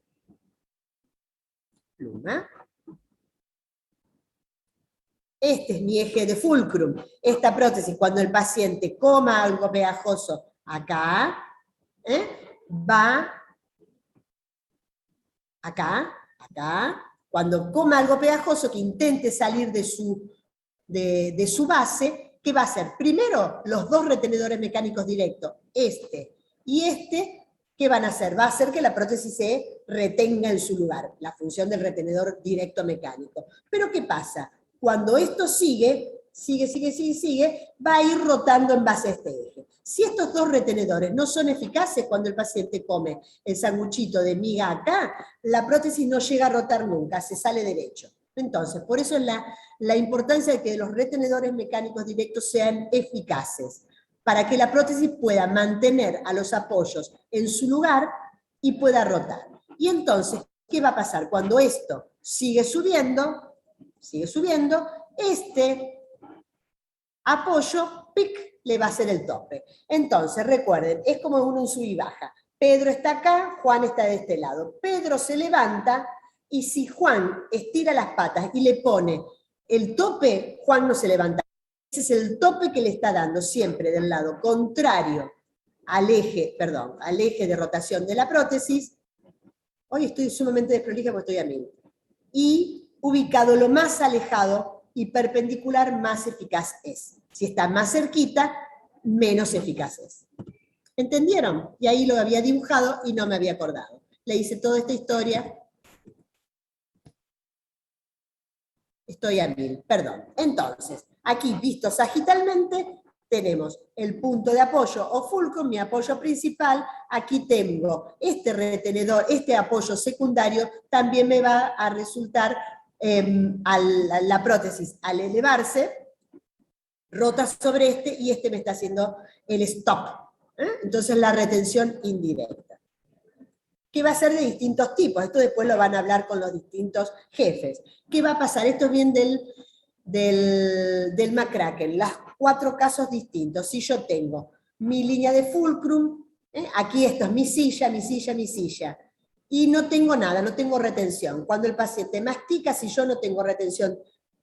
Pluma. Este es mi eje de fulcrum. Esta prótesis, cuando el paciente coma algo pegajoso acá, va acá, cuando coma algo pegajoso que intente salir de su base, ¿qué va a hacer? Primero, los 2 retenedores mecánicos directos, este y este, ¿qué van a hacer? Va a hacer que la prótesis se retenga en su lugar, la función del retenedor directo mecánico. Pero ¿qué pasa? Cuando esto sigue, va a ir rotando en base a este eje. Si estos 2 retenedores no son eficaces cuando el paciente come el sanguchito de miga acá, la prótesis no llega a rotar nunca, se sale derecho. Entonces, por eso es la importancia de que los retenedores mecánicos directos sean eficaces, para que la prótesis pueda mantener a los apoyos en su lugar y pueda rotar. Y entonces, ¿qué va a pasar? Cuando esto sigue subiendo, este apoyo, ¡pic!, le va a hacer el tope. Entonces, recuerden, es como un sub y baja. Pedro está acá, Juan está de este lado. Pedro se levanta, y si Juan estira las patas y le pone el tope, Juan no se levanta. Ese es el tope que le está dando siempre del lado contrario al eje de rotación de la prótesis. Hoy estoy sumamente desprolija porque estoy a 1000. Y ubicado lo más alejado y perpendicular, más eficaz es. Si está más cerquita, menos eficaz es. ¿Entendieron? Y ahí lo había dibujado y no me había acordado. Le hice toda esta historia. Estoy a 1000, perdón. Entonces, aquí visto sagitalmente, tenemos el punto de apoyo o fulcrum, mi apoyo principal. Aquí tengo este retenedor, este apoyo secundario, también me va a resultar la prótesis al elevarse, rota sobre este y este me está haciendo el stop. Entonces la retención indirecta. Que va a ser de distintos tipos, esto después lo van a hablar con los distintos jefes. ¿Qué va a pasar? Esto es bien del McCracken, los 4 casos distintos. Si yo tengo mi línea de fulcrum, aquí esto es mi silla, y no tengo nada, no tengo retención. Cuando el paciente mastica, si yo no tengo retención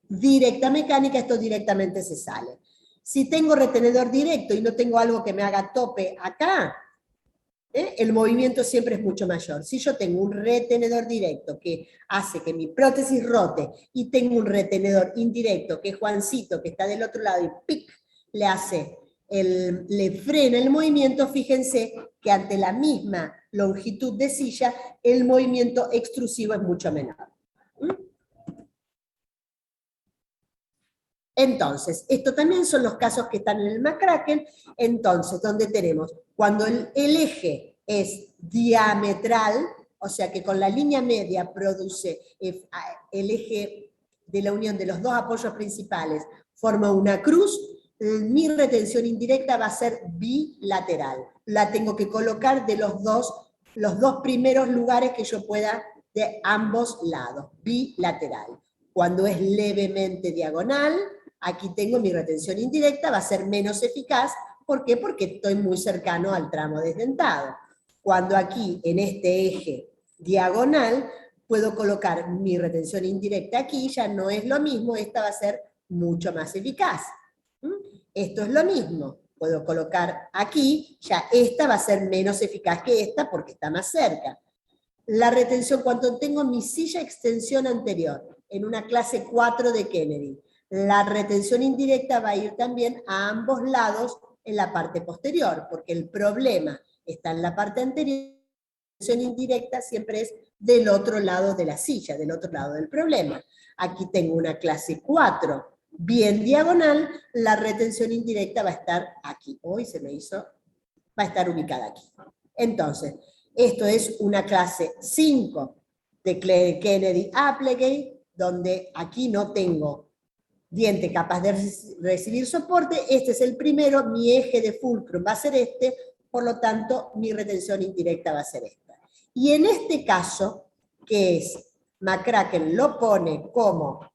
directa mecánica, esto directamente se sale. Si tengo retenedor directo y no tengo algo que me haga tope acá, el movimiento siempre es mucho mayor. Si yo tengo un retenedor directo que hace que mi prótesis rote y tengo un retenedor indirecto que es Juancito, que está del otro lado y ¡pic!, le frena el movimiento, fíjense que ante la misma longitud de silla, el movimiento extrusivo es mucho menor. Entonces, esto también son los casos que están en el McCracken. Entonces, donde tenemos, cuando el eje es diametral, o sea que con la línea media produce el eje de la unión de los 2 apoyos principales, forma una cruz, mi retención indirecta va a ser bilateral. La tengo que colocar de los dos primeros lugares que yo pueda de ambos lados, bilateral. Cuando es levemente diagonal, aquí tengo mi retención indirecta, va a ser menos eficaz. ¿Por qué? Porque estoy muy cercano al tramo desdentado. Cuando aquí, en este eje diagonal, puedo colocar mi retención indirecta aquí, ya no es lo mismo, esta va a ser mucho más eficaz. Esto es lo mismo, puedo colocar aquí, ya esta va a ser menos eficaz que esta porque está más cerca. La retención, cuando tengo mi silla extensión anterior, en una clase 4 de Kennedy, la retención indirecta va a ir también a ambos lados en la parte posterior, porque el problema está en la parte anterior, la retención indirecta siempre es del otro lado de la silla, del otro lado del problema. Aquí tengo una clase 4 bien diagonal, la retención indirecta va a estar aquí. Hoy se me hizo, va a estar ubicada aquí. Entonces, esto es una clase 5 de Kennedy Applegate, donde aquí no tengo diente capaz de recibir soporte. Este es el primero, mi eje de fulcrum va a ser este, por lo tanto, mi retención indirecta va a ser esta. Y en este caso, que es, McCracken lo pone como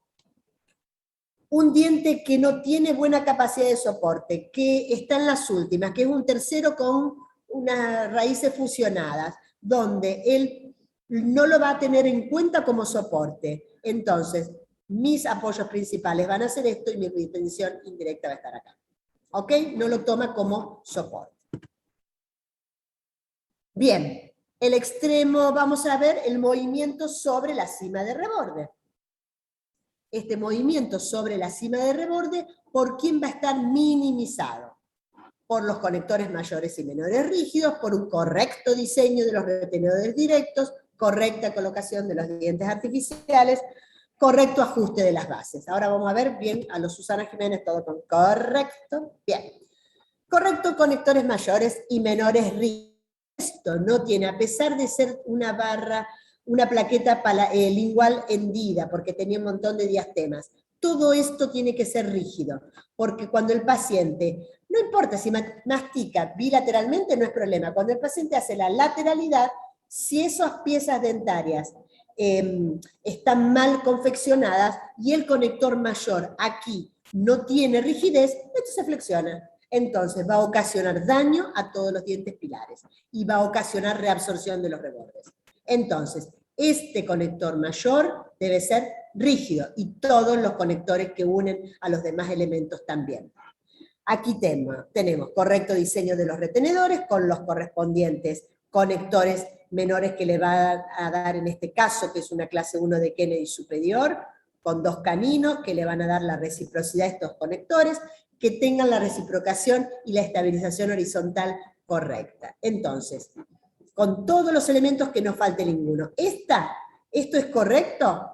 un diente que no tiene buena capacidad de soporte, que está en las últimas, que es un tercero con unas raíces fusionadas, donde él no lo va a tener en cuenta como soporte. Entonces, mis apoyos principales van a ser esto y mi retención indirecta va a estar acá. ¿Ok? No lo toma como soporte. Bien, el extremo, vamos a ver el movimiento sobre la cima de reborde. Este movimiento sobre la cima de reborde, ¿por quién va a estar minimizado? Por los conectores mayores y menores rígidos, por un correcto diseño de los retenedores directos, correcta colocación de los dientes artificiales, correcto ajuste de las bases. Ahora vamos a ver bien a los Susana Jiménez, todo con correcto. Bien. Correcto conectores mayores y menores rígidos. Esto no tiene, a pesar de ser una barra, una plaqueta lingual hendida, porque tenía un montón de diastemas. Todo esto tiene que ser rígido, porque cuando el paciente, no importa si mastica bilateralmente, no es problema. Cuando el paciente hace la lateralidad, si esas piezas dentarias están mal confeccionadas y el conector mayor aquí no tiene rigidez, esto se flexiona. Entonces va a ocasionar daño a todos los dientes pilares y va a ocasionar reabsorción de los rebordes. Entonces, este conector mayor debe ser rígido y todos los conectores que unen a los demás elementos también. Aquí tenemos correcto diseño de los retenedores con los correspondientes conectores menores que le va a dar en este caso, que es una clase 1 de Kennedy superior, con 2 caninos que le van a dar la reciprocidad a estos conectores, que tengan la reciprocación y la estabilización horizontal correcta. Entonces, con todos los elementos que no falte ninguno. ¿Esto es correcto?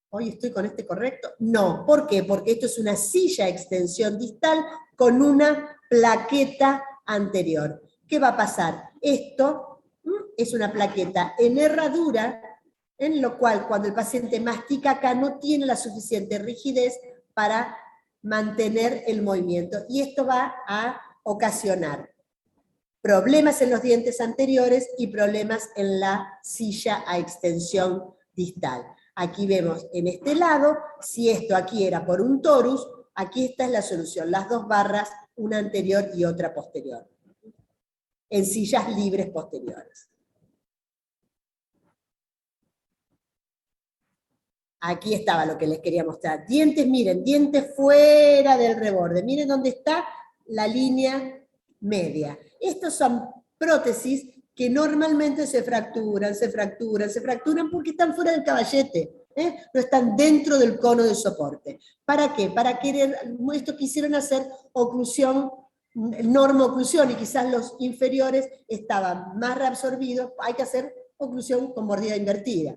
¿Hoy estoy con este correcto? No. ¿Por qué? Porque esto es una silla extensión distal con una plaqueta anterior. ¿Qué va a pasar? Esto es una plaqueta en herradura, en lo cual cuando el paciente mastica acá no tiene la suficiente rigidez para mantener el movimiento. Y esto va a ocasionar problemas en los dientes anteriores y problemas en la silla a extensión distal. Aquí vemos en este lado, si esto aquí era por un torus, aquí esta es la solución, las 2 barras, una anterior y otra posterior, en sillas libres posteriores. Aquí estaba lo que les quería mostrar. Dientes, miren, dientes fuera del reborde. Miren dónde está la línea media. Estos son prótesis que normalmente se fracturan porque están fuera del caballete. No están dentro del cono de soporte. ¿Para qué? Para querer, esto quisieron hacer oclusión, norma oclusión, y quizás los inferiores estaban más reabsorbidos, hay que hacer oclusión con mordida invertida.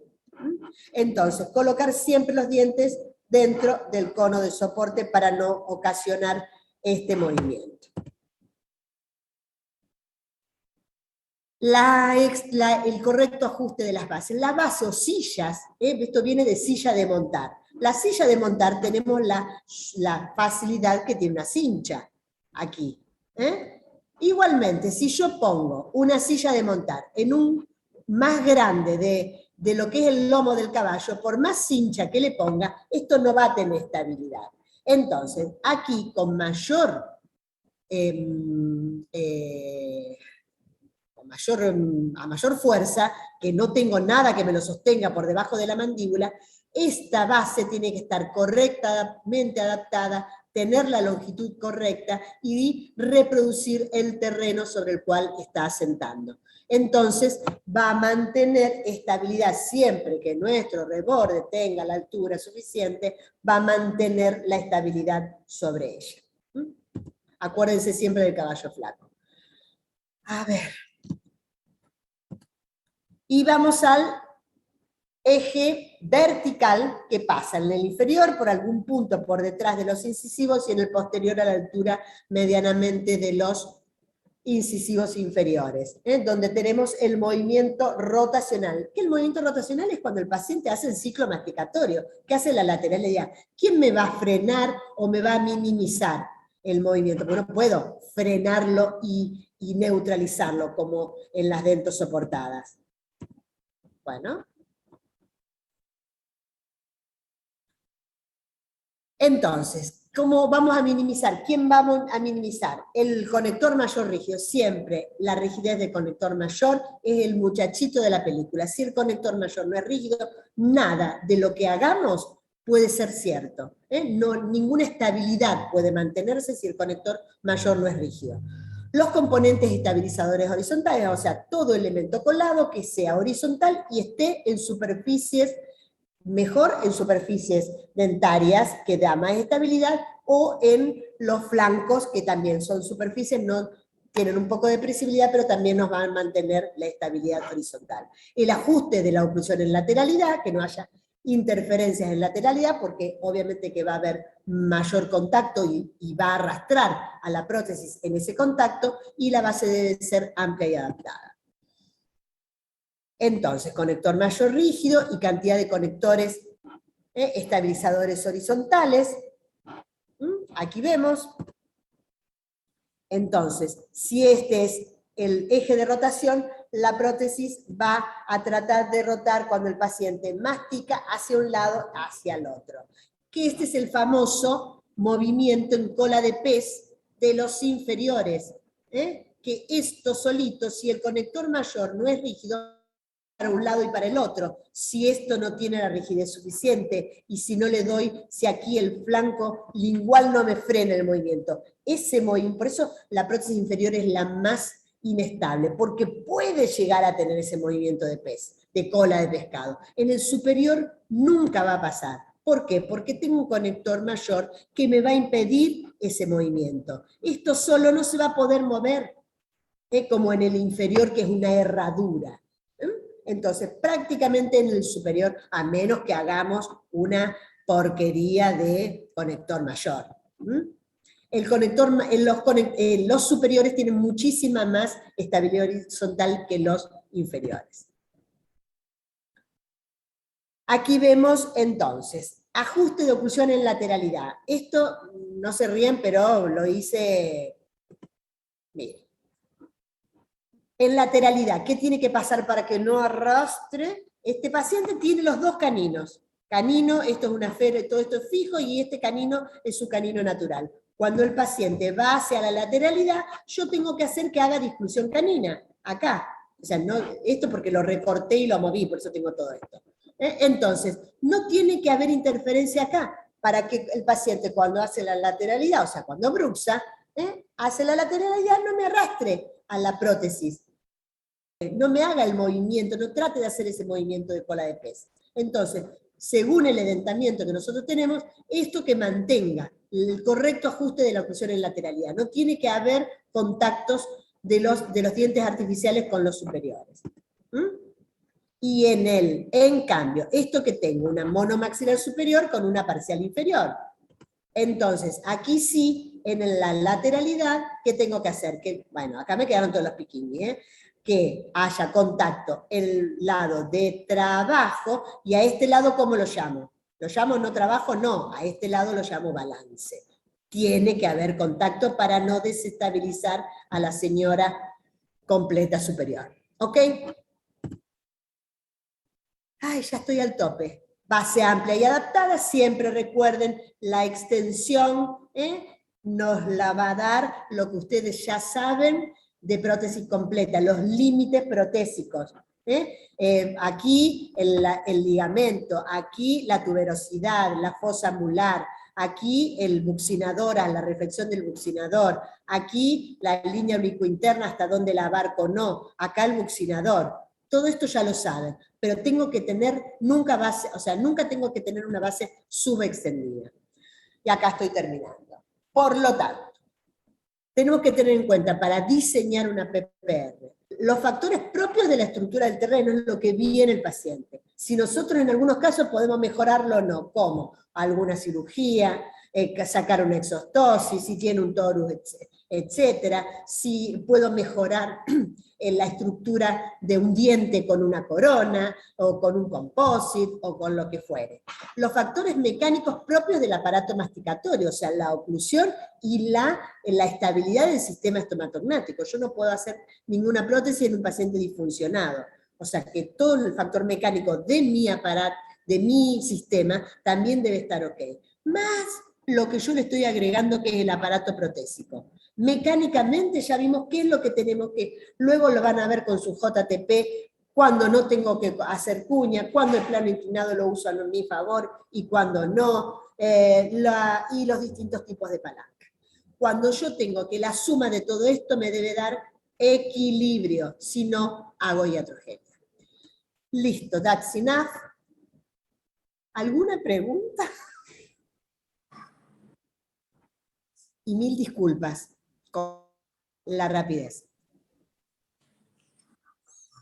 Entonces, colocar siempre los dientes dentro del cono de soporte para no ocasionar este movimiento. El correcto ajuste de las bases. La base o sillas, esto viene de silla de montar. La silla de montar tenemos la facilidad que tiene una cincha aquí. Igualmente, si yo pongo una silla de montar en un más grande de lo que es el lomo del caballo, por más cincha que le ponga, esto no va a tener estabilidad. Entonces, aquí con mayor a mayor fuerza, que no tengo nada que me lo sostenga por debajo de la mandíbula, esta base tiene que estar correctamente adaptada, tener la longitud correcta y reproducir el terreno sobre el cual está asentando. Entonces va a mantener estabilidad siempre que nuestro reborde tenga la altura suficiente, va a mantener la estabilidad sobre ella. Acuérdense siempre del caballo flaco. A ver. Y vamos al eje vertical que pasa en el inferior por algún punto por detrás de los incisivos y en el posterior a la altura medianamente de los incisivos inferiores, donde tenemos el movimiento rotacional. Que el movimiento rotacional es cuando el paciente hace el ciclo masticatorio, que hace la lateralidad. ¿Quién me va a frenar o me va a minimizar el movimiento? Porque no puedo frenarlo y neutralizarlo como en las dentosoportadas. Bueno. Entonces, ¿cómo vamos a minimizar? ¿Quién vamos a minimizar? El conector mayor rígido. Siempre la rigidez del conector mayor es el muchachito de la película. Si el conector mayor no es rígido, nada de lo que hagamos puede ser cierto. No, ninguna estabilidad puede mantenerse si el conector mayor no es rígido. Los componentes estabilizadores horizontales, o sea, todo elemento colado que sea horizontal y esté en superficies, mejor en superficies dentarias, que da más estabilidad, o en los flancos, que también son superficies, no tienen un poco de presibilidad, pero también nos van a mantener la estabilidad horizontal. El ajuste de la oclusión en lateralidad, que no haya interferencias en lateralidad, porque obviamente que va a haber mayor contacto y va a arrastrar a la prótesis en ese contacto, y la base debe ser amplia y adaptada. Entonces, conector mayor rígido y cantidad de conectores estabilizadores horizontales. Aquí vemos. Entonces, si este es el eje de rotación, la prótesis va a tratar de rotar cuando el paciente mastica hacia un lado, hacia el otro. Que este es el famoso movimiento en cola de pez de los inferiores. Que esto solito, si el conector mayor no es rígido, para un lado y para el otro, si esto no tiene la rigidez suficiente, y si no le doy, si aquí el flanco lingual no me frena el movimiento. Ese movimiento, por eso la prótesis inferior es la más inestable, porque puede llegar a tener ese movimiento de pez, de cola de pescado. En el superior nunca va a pasar. ¿Por qué? Porque tengo un conector mayor que me va a impedir ese movimiento. Esto solo no se va a poder mover, como en el inferior, que es una herradura. Entonces, prácticamente en el superior, a menos que hagamos una porquería de conector mayor. El conector, los superiores tienen muchísima más estabilidad horizontal que los inferiores. Aquí vemos entonces, ajuste de oclusión en lateralidad. Esto, no se ríen, pero lo hice, miren. En lateralidad, ¿qué tiene que pasar para que no arrastre? Este paciente tiene los dos caninos. Canino, esto es una esfera, todo esto es fijo, y este canino es su canino natural. Cuando el paciente va hacia la lateralidad, yo tengo que hacer que haga disclusión canina, acá. O sea, no, esto porque lo recorté y lo moví, por eso tengo todo esto. Entonces, no tiene que haber interferencia acá, para que el paciente cuando hace la lateralidad, o sea, cuando bruxa, hace la lateralidad, no me arrastre a la prótesis. No me haga el movimiento, no trate de hacer ese movimiento de cola de pez. Entonces, según el edentamiento que nosotros tenemos, esto que mantenga el correcto ajuste de la oclusión en lateralidad. No tiene que haber contactos de los dientes artificiales con los superiores. Y en cambio, esto que tengo, una monomaxilar superior con una parcial inferior. Entonces, aquí sí, en la lateralidad, ¿qué tengo que hacer? Bueno, acá me quedaron todos los piquinis, que haya contacto el lado de trabajo, y a este lado, ¿cómo lo llamo? ¿Lo llamo no trabajo? No, a este lado lo llamo balance. Tiene que haber contacto para no desestabilizar a la señora completa superior. ¿Ok? Ay, ya estoy al tope. Base amplia y adaptada, siempre recuerden, la extensión nos la va a dar lo que ustedes ya saben de prótesis completa, los límites protésicos. Aquí el ligamento, aquí la tuberosidad, la fosa mular, aquí el buccinador, a la reflexión del buccinador, aquí la línea oblicuointerna hasta donde la abarco o no, acá el buccinador. Todo esto ya lo saben, pero tengo que tener nunca base, o sea, nunca tengo que tener una base subextendida. Y acá estoy terminando. Por lo tanto, tenemos que tener en cuenta para diseñar una PPR los factores propios de la estructura del terreno, es lo que viene el paciente. Si nosotros en algunos casos podemos mejorarlo o no, ¿cómo? Alguna cirugía, sacar una exostosis, si tiene un torus, etcétera, si puedo mejorar en la estructura de un diente con una corona, o con un composite, o con lo que fuere. Los factores mecánicos propios del aparato masticatorio, o sea, la oclusión y la estabilidad del sistema estomatognático. Yo no puedo hacer ninguna prótesis en un paciente disfuncionado. O sea, que todo el factor mecánico de mi aparato, de mi sistema, también debe estar ok. Más lo que yo le estoy agregando, que es el aparato protésico. Mecánicamente ya vimos qué es lo que tenemos que, luego lo van a ver con su JTP, cuando no tengo que hacer cuña, cuando el plano inclinado lo uso a mi favor y cuando no, y los distintos tipos de palanca. Cuando yo tengo que la suma de todo esto me debe dar equilibrio, si no, hago iatrogenia. Listo, that's enough. ¿Alguna pregunta? Y mil disculpas con la rapidez.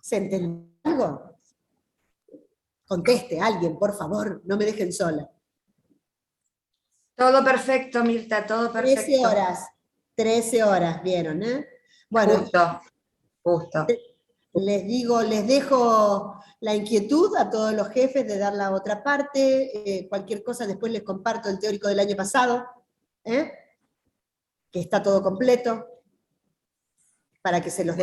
¿Se entendió algo? Conteste alguien, por favor, no me dejen sola. Todo perfecto, Mirta, todo perfecto. 13 horas, ¿vieron? Bueno, Justo. les digo, les dejo la inquietud a todos los jefes de dar la otra parte, cualquier cosa después les comparto el teórico del año pasado, que está todo completo, para que se los